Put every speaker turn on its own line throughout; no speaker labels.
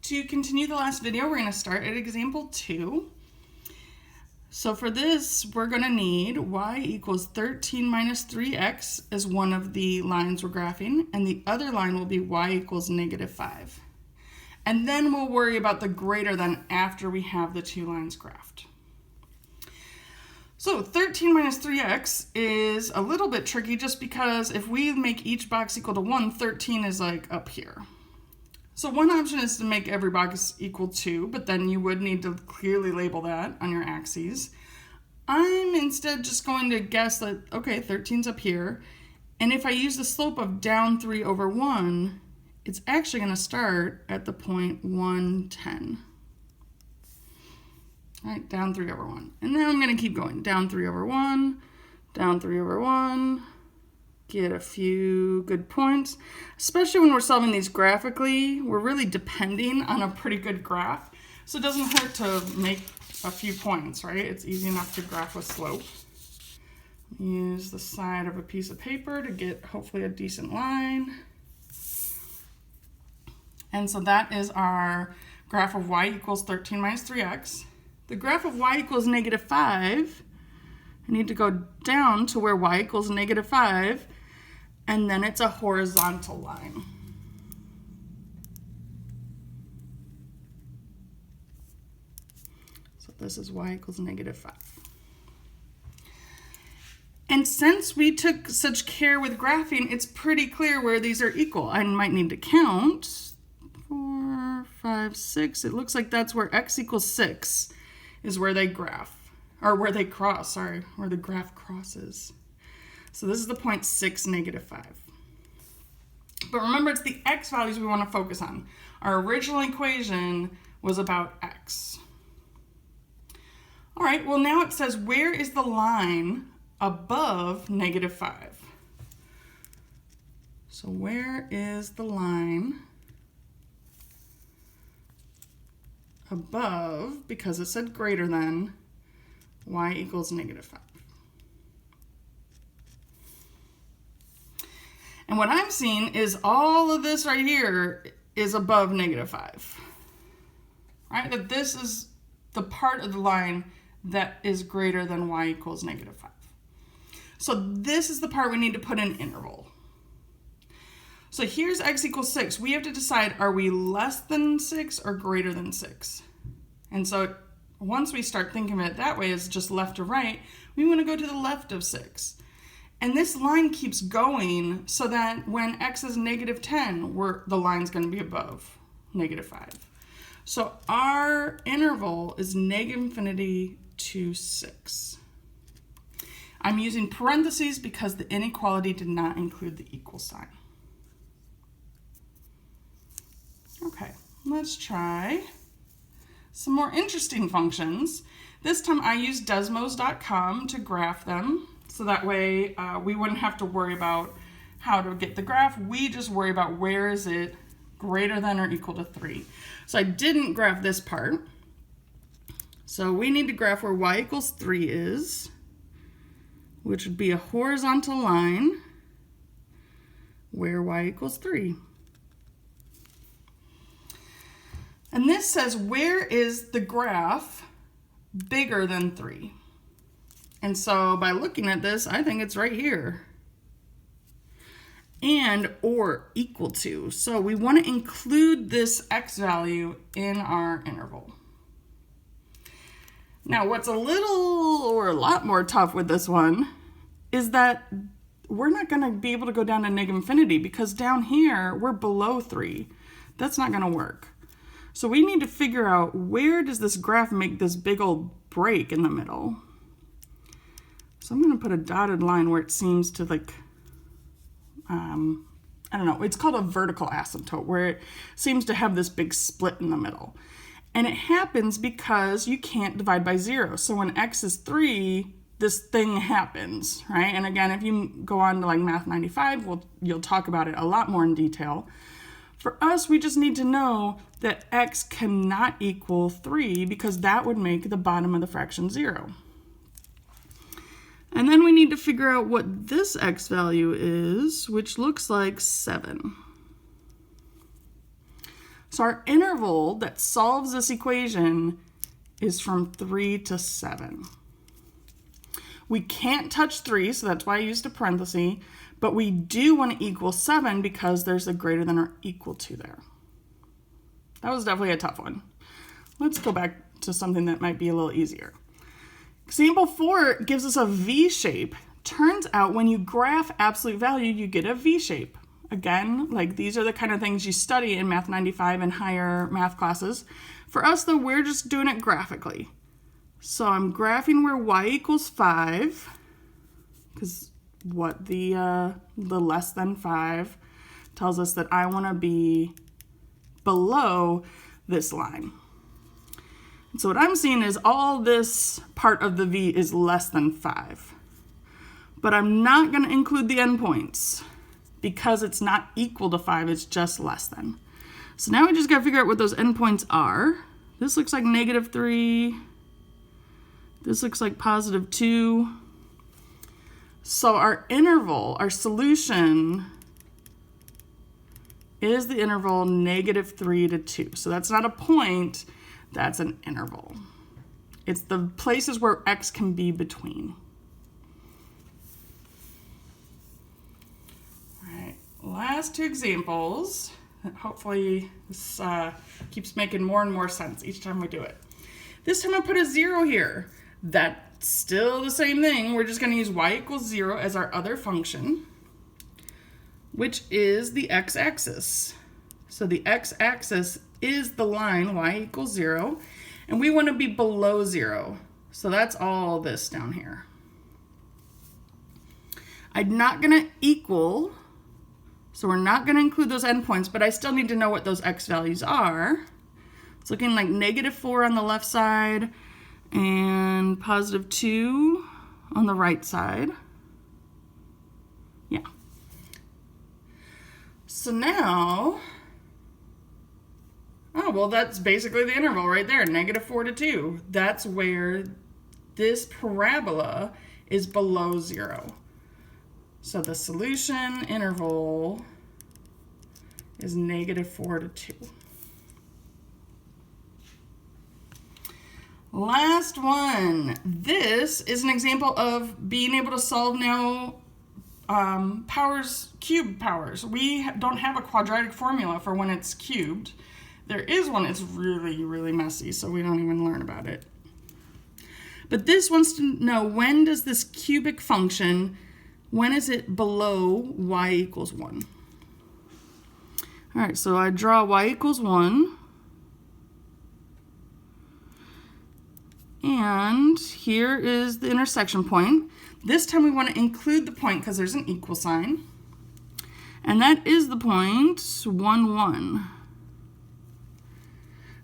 To continue the last video, we're going to start at example 2. So for this, we're going to need y equals 13 minus 3x as one of the lines we're graphing, and the other line will be y equals negative 5. And then we'll worry about the greater than after we have the two lines graphed. So 13 minus 3x is a little bit tricky just because if we make each box equal to 1, 13 is like up here. So one option is to make every box equal 2, but then you would need to clearly label that on your axes. I'm instead just going to guess that, okay, 13's up here, and if I use the slope of down 3 over 1, it's actually going to start at the point 1, 10. All right, down 3 over 1. And then I'm going to keep going. Down 3 over 1, down 3 over 1. Get a few good points. Especially when we're solving these graphically, we're really depending on a pretty good graph. So it doesn't hurt to make a few points, right? It's easy enough to graph with slope. Use the side of a piece of paper to get hopefully a decent line. And so that is our graph of y equals 13 minus 3x. The graph of y equals negative 5, I need to go down to where y equals negative 5, and then it's a horizontal line. So this is y equals negative 5. And since we took such care with graphing, it's pretty clear where these are equal. I might need to count. 4, 5, 6. It looks like that's where x equals 6 is where they graph. Or where they cross, sorry, where the graph crosses. So this is the point 6, negative 5. But remember, it's the x values we want to focus on. Our original equation was about x. All right, well now it says, where is the line above negative 5? So where is the line above, because it said greater than, y equals negative 5. And what I'm seeing is all of this right here is above negative 5. Right? That this is the part of the line that is greater than y equals negative 5. So this is the part we need to put in interval. So here's x equals 6. We have to decide, are we less than 6 or greater than 6? And so once we start thinking of it that way, as just left to right, we want to go to the left of 6. And this line keeps going so that when x is negative 10, the line's going to be above negative 5. So our interval is negative infinity to 6. I'm using parentheses because the inequality did not include the equal sign. Okay, let's try some more interesting functions. This time I used desmos.com to graph them, so that way we wouldn't have to worry about how to get the graph. We just worry about where is it greater than or equal to 3. So I didn't graph this part. So we need to graph where y equals 3 is, which would be a horizontal line where y equals 3. And this says, where is the graph bigger than 3? And so by looking at this, I think it's right here. And or equal to. So we want to include this x value in our interval. Now what's a lot more tough with this one is that we're not going to be able to go down to negative infinity because down here we're below 3. That's not going to work. So we need to figure out, where does this graph make this big old break in the middle? So I'm going to put a dotted line where it seems to like, I don't know, it's called a vertical asymptote, where it seems to have this big split in the middle. And it happens because you can't divide by 0. So when x is 3, this thing happens, right? And again, if you go on to like Math 95, you'll talk about it a lot more in detail. For us, we just need to know that x cannot equal 3 because that would make the bottom of the fraction 0. And then we need to figure out what this x value is, which looks like 7. So our interval that solves this equation is from 3 to 7. We can't touch 3, so that's why I used a parenthesis, but we do want to equal 7 because there's a greater than or equal to there. That was definitely a tough one. Let's go back to something that might be a little easier. Example 4 gives us a V shape. Turns out when you graph absolute value, you get a V shape. Again, like these are the kind of things you study in Math 95 and higher math classes. For us, though, we're just doing it graphically. So I'm graphing where y equals 5, because what the less than 5 tells us that I want to be below this line. And so what I'm seeing is all this part of the V is less than 5. But I'm not going to include the endpoints because it's not equal to 5, it's just less than. So now we just got to figure out what those endpoints are. This looks like -3. This looks like +2. So our interval, our solution, is the interval -3 to 2. So that's not a point, that's an interval. It's the places where x can be between. All right, last 2 examples. Hopefully this keeps making more and more sense each time we do it. This time I put a 0 here. That's still the same thing. We're just going to use y equals 0 as our other function, which is the x-axis. So the x-axis is the line y equals 0, and we want to be below 0. So that's all this down here. I'm not going to equal, so we're not going to include those endpoints, but I still need to know what those x values are. It's looking like -4 on the left side and +2 on the right side. Yeah. So now, oh, well, that's basically the interval right there, -4 to 2. That's where this parabola is below 0. So the solution interval is -4 to 2. Last one. This is an example of being able to solve now cube powers. We don't have a quadratic formula for when it's cubed. There is one, it's really, really messy, so we don't even learn about it. But this wants to know, when does this cubic function, when is it below y equals 1? All right, so I draw y equals 1. And here is the intersection point. This time we want to include the point because there's an equal sign. And that is the point 1, 1.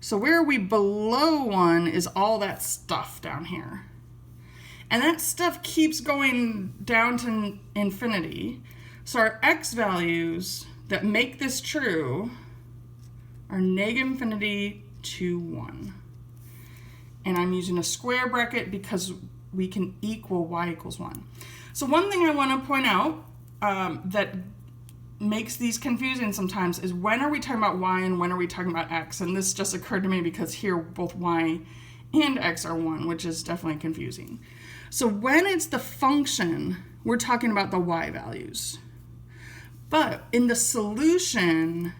So where are we below 1 is all that stuff down here. And that stuff keeps going down to infinity. So our x values that make this true are -infinity to 1. And I'm using a square bracket because we can equal y equals 1. So one thing I want to point out that makes these confusing sometimes is, when are we talking about y and when are we talking about x? And this just occurred to me because here both y and x are 1, which is definitely confusing. So when it's the function, we're talking about the y values. But in the solution,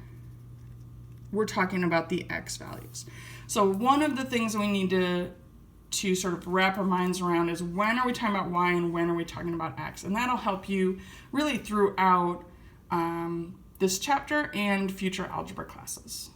we're talking about the x values. So one of the things we need to sort of wrap our minds around is, when are we talking about y and when are we talking about x? And that'll help you really throughout this chapter and future algebra classes.